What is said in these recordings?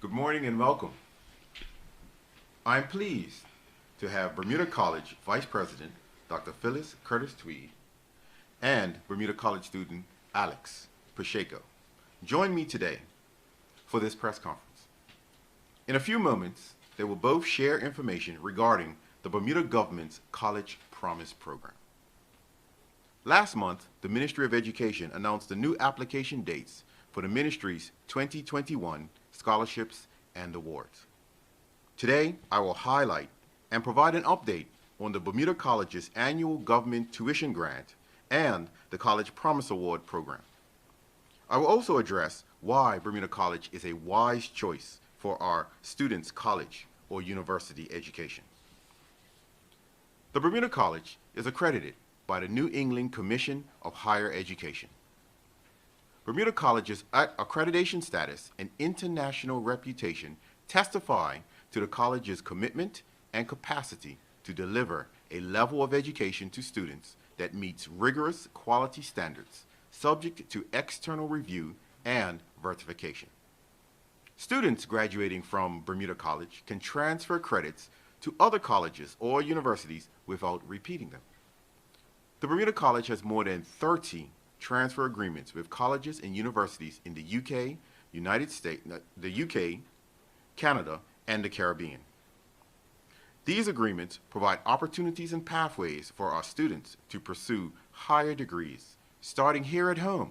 Good morning and welcome. I'm pleased to have Bermuda College Vice President Dr. Phyllis Curtis Tweed and Bermuda College student Alex Prescheco join me today for this press conference. In a few moments, they will both share information regarding the Bermuda government's College Promise program. Last month, the Ministry of Education announced the new application dates for the ministry's 2021 scholarships and awards. Today, I will highlight and provide an update on the Bermuda College's annual government tuition grant and the College Promise Award program. I will also address why Bermuda College is a wise choice for our students' college or university education. The Bermuda College is accredited by the New England Commission of Higher Education. Bermuda College's accreditation status and international reputation testify to the college's commitment and capacity to deliver a level of education to students that meets rigorous quality standards, subject to external review and verification. Students graduating from Bermuda College can transfer credits to other colleges or universities without repeating them. The Bermuda College has more than 30 transfer agreements with colleges and universities in the UK, United States, the UK, Canada, and the Caribbean. These agreements provide opportunities and pathways for our students to pursue higher degrees, starting here at home,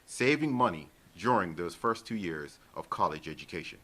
saving money during those first 2 years of college education.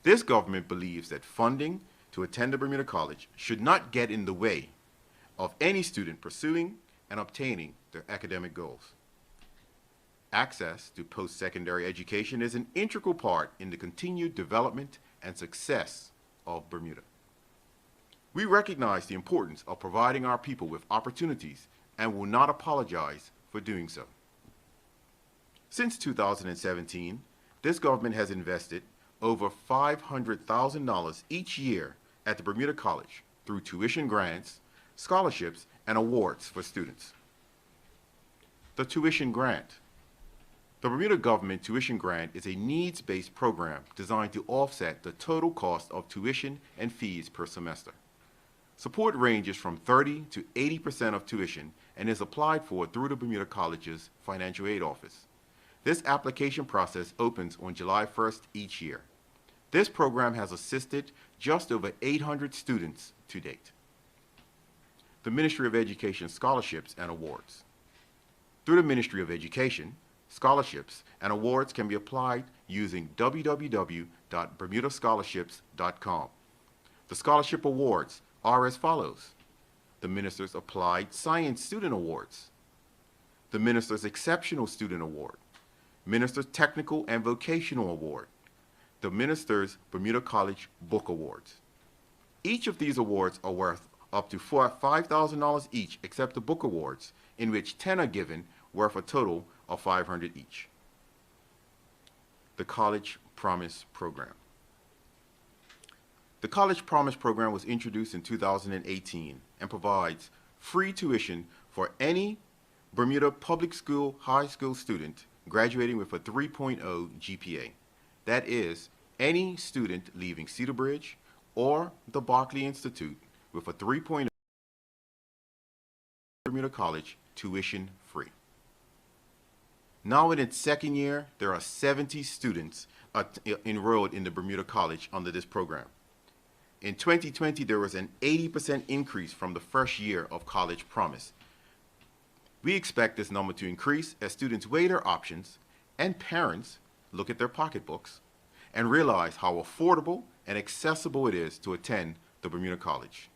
This government believes that funding to attend the Bermuda College should not get in the way of any student pursuing and obtaining their academic goals. Access to post-secondary education is an integral part in the continued development and success of Bermuda. We recognize the importance of providing our people with opportunities and will not apologize for doing so. Since 2017, this government has invested over $500,000 each year at the Bermuda College through tuition grants, scholarships, and awards for students. The tuition grant. The Bermuda government tuition grant is a needs-based program designed to offset the total cost of tuition and fees per semester. Support ranges from 30 to 80% of tuition and is applied for through the Bermuda College's financial aid office. This application process opens on July 1st each year. This program has assisted just over 800 students to date. The Ministry of Education scholarships and awards. Through the Ministry of Education, scholarships and awards can be applied using www.bermudascholarships.com. The scholarship awards are as follows: the Minister's Applied Science Student Awards, the Minister's Exceptional Student Award, Minister's Technical and Vocational Award, the Minister's Bermuda College Book Awards. Each of these awards are worth up to $5,000 each, except the book awards, in which 10 are given, worth a total of $500 each. The College Promise Program. The College Promise Program was introduced in 2018 and provides free tuition for any Bermuda public school high school student graduating with a 3.0 GPA. That is, any student leaving Cedar Bridge or the Berkeley Institute with a 3.0 Bermuda College tuition free. Now in its second year, there are 70 students enrolled in the Bermuda College under this program. In 2020, there was an 80% increase from the first year of College Promise. We expect this number to increase as students weigh their options and parents look at their pocketbooks and realize how affordable and accessible it is to attend the Bermuda College.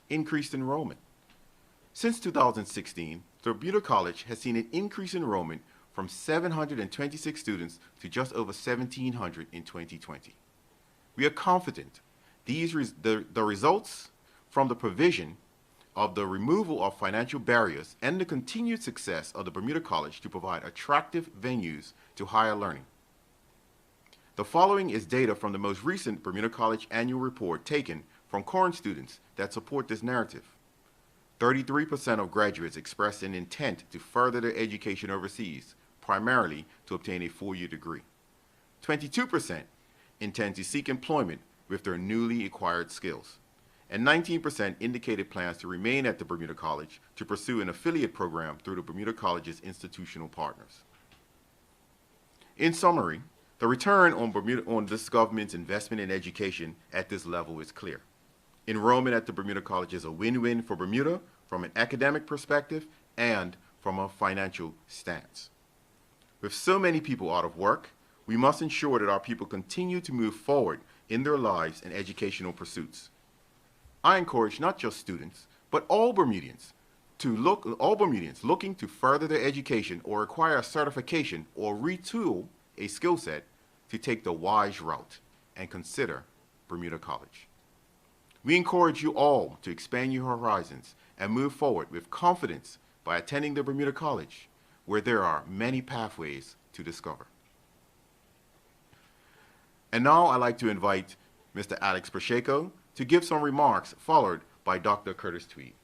Increased enrollment. Since 2016, the Bermuda College has seen an increased enrollment from 726 students to just over 1,700 in 2020. We are confident the results from the provision of the removal of financial barriers and the continued success of the Bermuda College to provide attractive venues to higher learning. The following is data from the most recent Bermuda College annual report taken from current students that support this narrative. 33% of graduates expressed an intent to further their education overseas, primarily to obtain a 4-year degree. 22% intend to seek employment with their newly acquired skills, and 19% indicated plans to remain at the Bermuda College to pursue an affiliate program through the Bermuda College's institutional partners. In summary, the return on this government's investment in education at this level is clear. Enrollment at the Bermuda College is a win-win for Bermuda from an academic perspective and from a financial stance. With so many people out of work, we must ensure that our people continue to move forward in their lives and educational pursuits. I encourage not just students, but all Bermudians looking to further their education or acquire a certification or retool a skill set to take the wise route and consider Bermuda College. We encourage you all to expand your horizons and move forward with confidence by attending the Bermuda College, where there are many pathways to discover. And now I'd like to invite Mr. Alex Prescheco to give some remarks, followed by Dr. Curtis Tweed.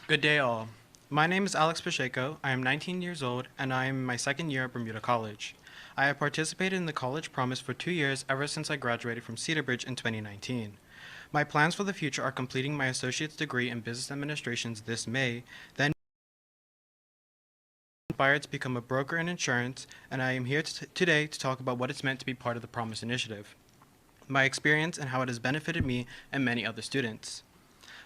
Good day all. My name is Alex Prescheco. I am 19 years old and I am in my second year at Bermuda College. I have participated in the College Promise for 2 years ever since I graduated from Cedarbridge in 2019. My plans for the future are completing my associate's degree in business administrations this May, then inspired to become a broker in insurance, and I am here today to talk about what it's meant to be part of the Promise Initiative, my experience and how it has benefited me and many other students.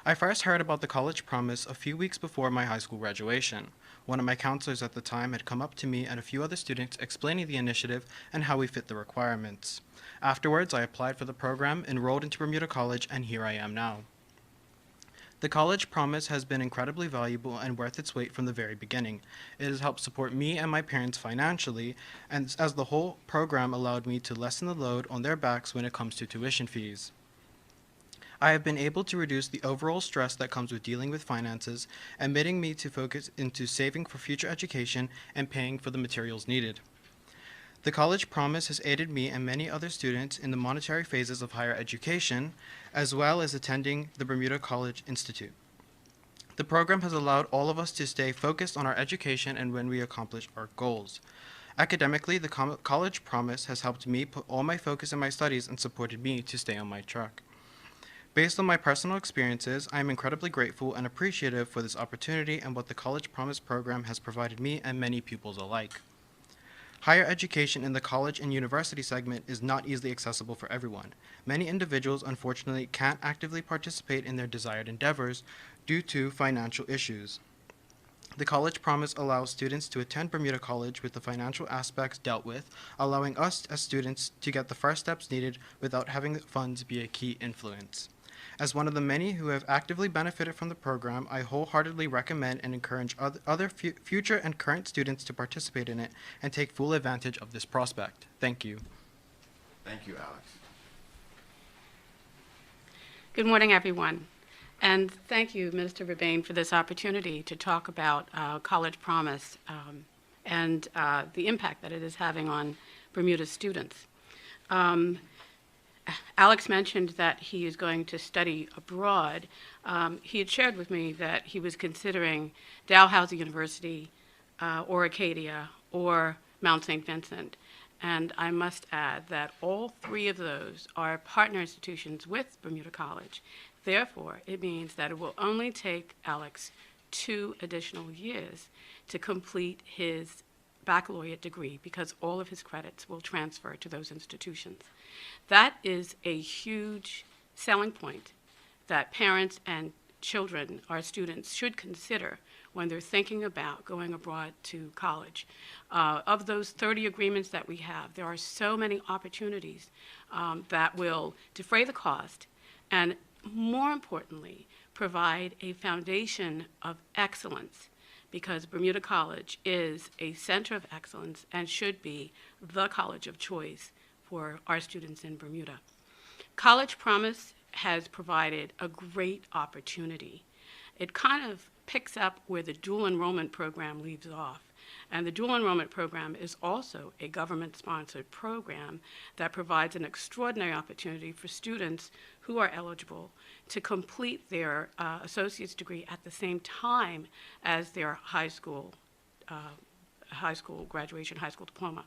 I first heard about the College Promise a few weeks before my high school graduation. One of my counselors at the time had come up to me and a few other students explaining the initiative and how we fit the requirements. Afterwards, I applied for the program, enrolled into Bermuda College, and here I am now. The College Promise has been incredibly valuable and worth its weight from the very beginning. It has helped support me and my parents financially, and as the whole program allowed me to lessen the load on their backs when it comes to tuition fees. I have been able to reduce the overall stress that comes with dealing with finances, admitting me to focus into saving for future education and paying for the materials needed. The College Promise has aided me and many other students in the monetary phases of higher education, as well as attending the Bermuda College Institute. The program has allowed all of us to stay focused on our education and when we accomplish our goals. Academically, the College Promise has helped me put all my focus in my studies and supported me to stay on my track. Based on my personal experiences, I am incredibly grateful and appreciative for this opportunity and what the College Promise program has provided me and many pupils alike. Higher education in the college and university segment is not easily accessible for everyone. Many individuals, unfortunately, can't actively participate in their desired endeavors due to financial issues. The College Promise allows students to attend Bermuda College with the financial aspects dealt with, allowing us as students to get the first steps needed without having the funds be a key influence. As one of the many who have actively benefited from the program, I wholeheartedly recommend and encourage other future and current students to participate in it and take full advantage of this prospect. Thank you. Thank you, Alex. Good morning, everyone. And thank you, Minister Rabain, for this opportunity to talk about College Promise and the impact that it is having on Bermuda students. Alex mentioned that he is going to study abroad. He had shared with me that he was considering Dalhousie University or Acadia or Mount St. Vincent. And I must add that all three of those are partner institutions with Bermuda College. Therefore, it means that it will only take Alex 2 additional years to complete his baccalaureate degree because all of his credits will transfer to those institutions. That is a huge selling point that parents and children, our students, should consider when they're thinking about going abroad to college. Of those 30 agreements that we have, there are so many opportunities that will defray the cost and, more importantly, provide a foundation of excellence, because Bermuda College is a center of excellence and should be the college of choice for our students in Bermuda. College Promise has provided a great opportunity. It kind of picks up where the dual enrollment program leaves off. And the dual enrollment program is also a government-sponsored program that provides an extraordinary opportunity for students who are eligible to complete their associate's degree at the same time as their high school high school graduation, high school diploma.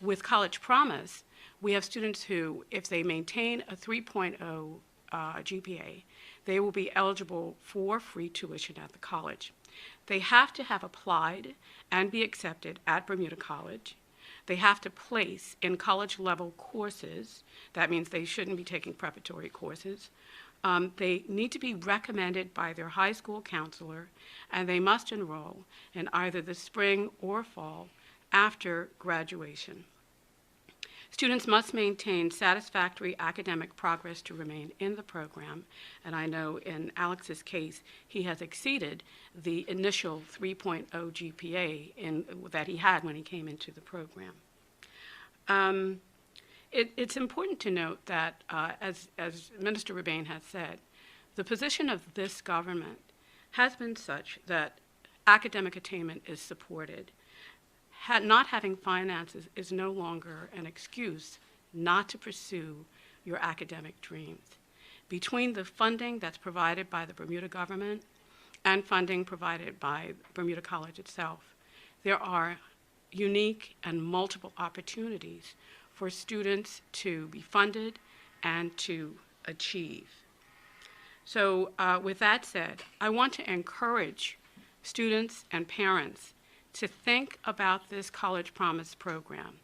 With College Promise, we have students who, if they maintain a 3.0 GPA, they will be eligible for free tuition at the college. They have to have applied and be accepted at Bermuda College. They have to place in college-level courses. That means they shouldn't be taking preparatory courses. They need to be recommended by their high school counselor, and they must enroll in either the spring or fall after graduation. Students must maintain satisfactory academic progress to remain in the program, and I know in Alex's case, he has exceeded the initial 3.0 GPA that he had when he came into the program. It's important to note that, as Minister Rabain has said, the position of this government has been such that academic attainment is supported. Not having finances is no longer an excuse not to pursue your academic dreams. Between the funding that's provided by the Bermuda government and funding provided by Bermuda College itself, there are unique and multiple opportunities for students to be funded and to achieve. So with that said, I want to encourage students and parents to think about this College Promise program.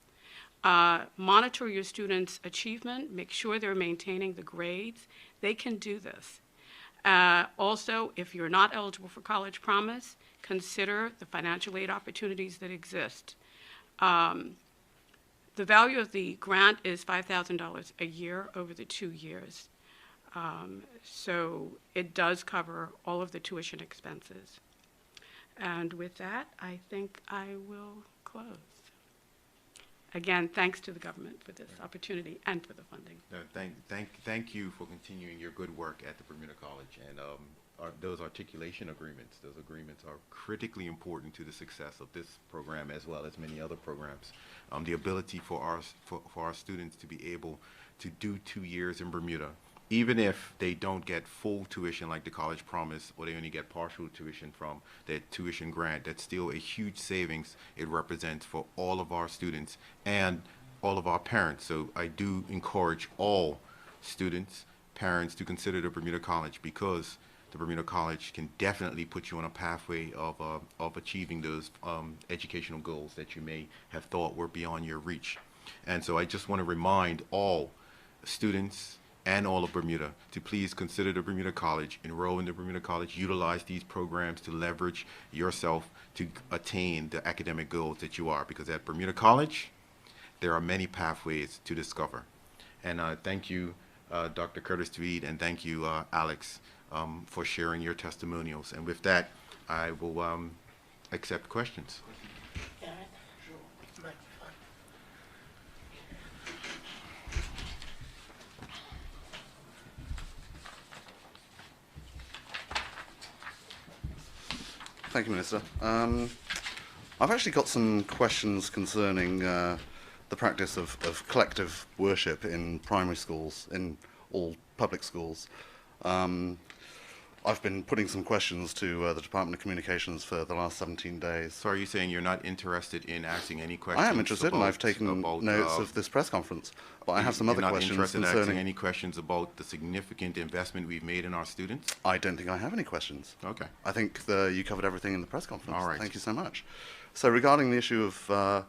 Monitor your students' achievement, make sure they're maintaining the grades. They can do this. Also, if you're not eligible for College Promise, consider the financial aid opportunities that exist. The value of the grant is $5,000 a year over the 2 years. So it does cover all of the tuition expenses. And with that, I think I will close. Again, thanks to the government for this opportunity and for the funding. Thank you for continuing your good work at the Bermuda College. And those articulation agreements, those agreements are critically important to the success of this program as well as many other programs. The ability for our students to be able to do 2 years in Bermuda, even if they don't get full tuition like the College Promise, or they only get partial tuition from that tuition grant, that's still a huge savings it represents for all of our students and all of our parents. So I do encourage all students, parents to consider the Bermuda College, because the Bermuda College can definitely put you on a pathway of achieving those educational goals that you may have thought were beyond your reach. And so I just want to remind all students and all of Bermuda to please consider the Bermuda College, enroll in the Bermuda College, utilize these programs to leverage yourself to attain the academic goals that you are, because at Bermuda College, there are many pathways to discover. And thank you, Dr. Curtis Tweed, and thank you, Alex, for sharing your testimonials. And with that, I will accept questions. Thank you, Minister. I've actually got some questions concerning the practice of collective worship in primary schools, in all public schools. I've been putting some questions to the Department of Communications for the last 17 days. So are you saying you're not interested in asking any questions? I am interested, and I've taken notes of this press conference. But I have some other questions interested concerning... in asking any questions about the significant investment we've made in our students? I don't think I have any questions. Okay. I think you covered everything in the press conference. All right. Thank you so much. So regarding the issue of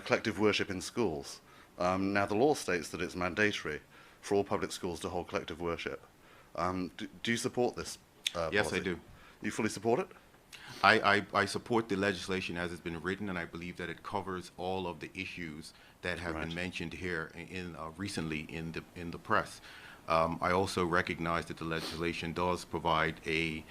collective worship in schools, now the law states that it's mandatory for all public schools to hold collective worship. Do you support this Yes, policy? I do. You fully support it? I support the legislation as it's been written, and I believe that it covers all of the issues that have been mentioned here recently in the press. I also recognize that the legislation does provide a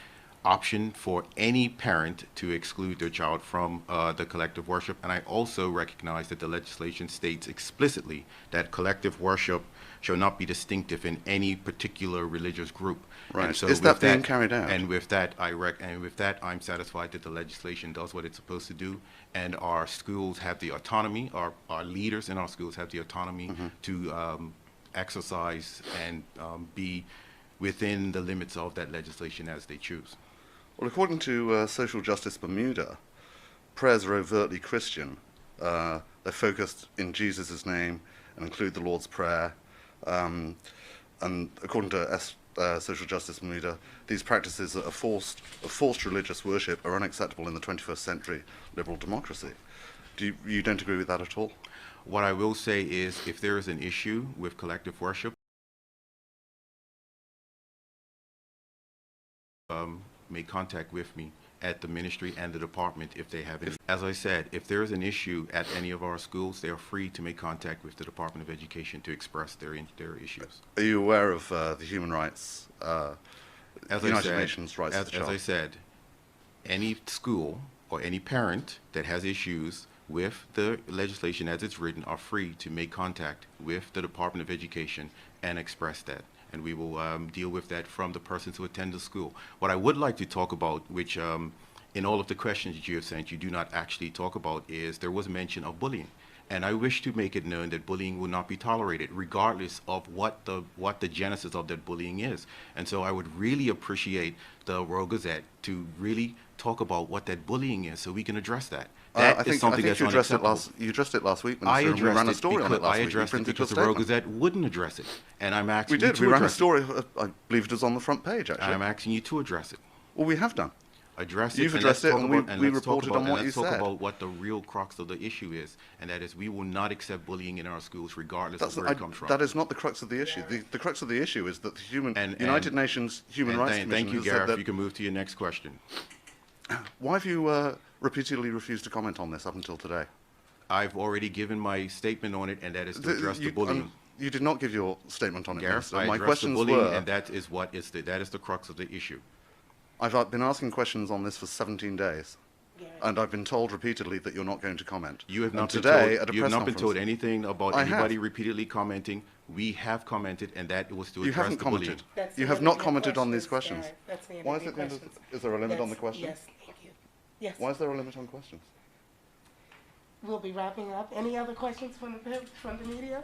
option for any parent to exclude their child from the collective worship, and I also recognize that the legislation states explicitly that collective worship shall not be distinctive in any particular religious group. Right. And so is that being carried out? And with that, I'm satisfied that the legislation does what it's supposed to do, and our schools have the autonomy. Our leaders in our schools have the autonomy to exercise and be within the limits of that legislation as they choose. Well, according to Social Justice Bermuda, prayers are overtly Christian. They're focused in Jesus' name and include the Lord's Prayer. And according to Social Justice Bermuda, these practices of forced religious worship are unacceptable in the 21st century liberal democracy. You don't agree with that at all? What I will say is, if there is an issue with collective worship, make contact with me at the ministry and the department if they have any. As I said, if there is an issue at any of our schools, they are free to make contact with the Department of Education to express their issues. Are you aware of the human rights, United Nations rights of the child? As I said, any school or any parent that has issues with the legislation as it's written are free to make contact with the Department of Education and express that. And we will deal with that from the persons who attend the school. What I would like to talk about, which in all of the questions that you have sent, you do not actually talk about, is there was mention of bullying. And I wish to make it known that bullying will not be tolerated, regardless of what the genesis of that bullying is. And so I would really appreciate the Royal Gazette to really talk about what that bullying is, so we can address that. I think you addressed it last week, Minister. I addressed we ran a it story on it last week. I addressed it because the Royal Gazette wouldn't address it, and I'm asking you to address it. We ran a story. I believe it was on the front page, actually. I'm asking you to address it. Well, we have done. Address it. You've addressed it, and we reported on what you said. Let's talk about what the real crux of the issue is, and that is we will not accept bullying in our schools, regardless of where it comes from. That is not the crux of the issue. The crux of the issue is that the United Nations Human Rights Commission Thank you, has said Gareth. that. You can move to your next question. Why have you repeatedly refused to comment on this up until today? I've already given my statement on it, and that is to address the bullying. You did not give your statement on it, Gareth, Minister. I My addressed the questions bullying, were, and that is the crux of the issue. I've been asking questions on this for 17 days, and I've been told repeatedly that you're not going to comment. You have not been told anything about anybody repeatedly commenting. We have commented, and that was to address the bullying. You have not commented on these questions. That's the end Why of is your it the end of, questions. is there a limit on the questions? Yes, thank you. Yes. Why is there a limit on questions? We'll be wrapping up. Any other questions from the media?